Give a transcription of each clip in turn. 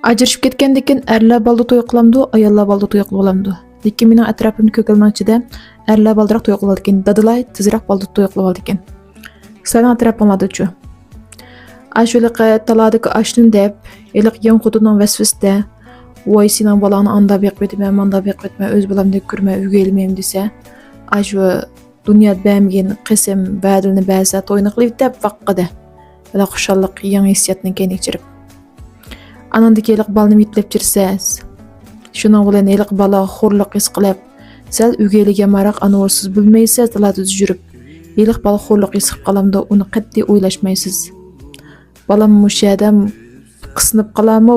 Ajrashib ketgandan keyin erlar balda to'y qilamdi, ayollar balda to'y qilib olamdi. Lekin mening atrofimda ko'kilning ichida erlar baldaroq to'y qilib oldi ekan, dadalar tezroq balda to'y qilib oldi ekan. Sening atrofinglarda-chu. Ashulaqa taladiki ashnim deb, eliq yon xotinning vasvasida, voy sening balangni anda beqib etma, manda beqib etma, o'z balamdek ko'rma, uyga elmayman desa, ashu dunyoda bämgin qism va'dilni ba'sa to'yni qilib deb vaqqida. Bala xushalliq yangi hissiyatni kengaytirib. Anandaki eliq balni mitlab jirsiz. Şunun bilan eliq bala xo'rliq his qilib, sal uyga maraq anorsiz bilmaysiz, talada жүрib. Eliq bala xo'rliq his qilib qalamda uni qat'iy o'ylashmaysiz. Balam mushadam qisnib qalamo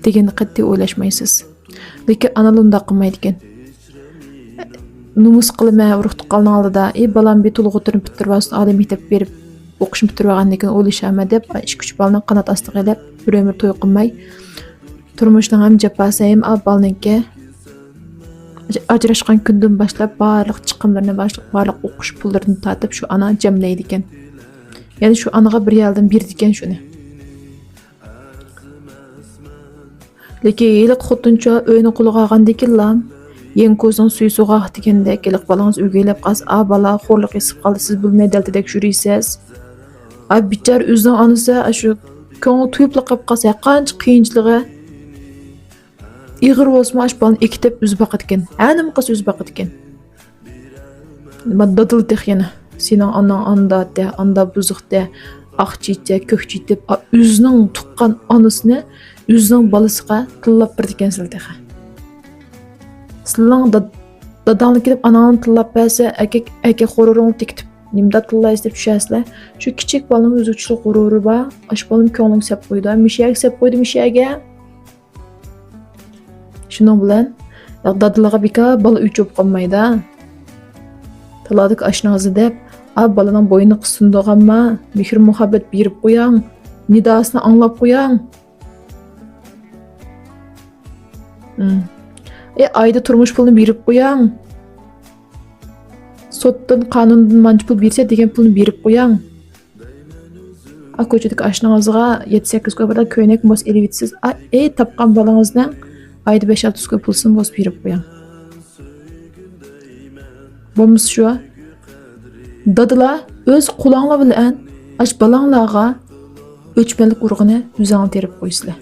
degan qat'iy o'ylashmaysiz. Lekin analar unda qilmaydi ekan. Numus qilma, urug' tuqqanning oldida, balam betulg'i o'tirib bitirib, oliy maktab berib o'qishni bitirib olgandan keyin o'ylashama deb 2-3 balni qanot ostiga ilib, bir ömür to'y qilmay, turmushning ham jafasi ham balninki ajrashgan kundan boshlab barliq chiqimlarni boshlab, barliq o'qish pullarini tatib shu ana jamlaydi ekan. Ya'ni shu anaga bir yildan berdi ekan shuni. Lekin yiliq xotincha o'yini qo'liga olgandan yen ko'zning suyi so'g'aq degandek yiliq balangiz uyga qaz, bala xo'rliq his qildi, siz bilmay daltadek yurisiz. Bichar o'zining onasi shu ko'ngli tuyuplaq qilib qolsa, qancha qiyinchiligi ig'ir bo'lsa, ash balani ekitib o'zi boqadi ekan. Anim qiz o'zi boqadi ekan. Nima dadil texyana. Sening onang anda buzuqda, aqchiycha, ko'kchiycha deb o'zining tuqqan onasini o'zining balasiga tillab berdi ekan siltaqa. Sizning dadangni kelib anangni tillab bersa, aka g'ururing tekitib, nimda tillaysiz deb tushasizlar. Shu kichik balaning o'zuvchilik g'ururi bor, ash balaning ko'ngling sep qo'ydi, mishaga sep qo'ydi mishaga. Shuning bilan dadiliga beka bala uy cho'p qolmaydi. Taladik ashnazı deb, balaning bo'yini qisindog'anma, mehr muhabbat berib qo'yang, nidosini anglab qo'yang. Ayda turmush pulini berib qo'yang. Sotdan qonundan manch pul bersa degan pulni berib qo'yang. Ko'chadagi ashnazıga 7-8 ko'pada ko'ynak mos elivitsiz, tapqan balangizdan ayda 5-6 ko'p pulsin mos berib qo'yang. Bo'lmasa shu dadila o'z qo'linglar bilan ash balanglarga o'chmanlik urug'ini o'zing terib qo'ysizlar.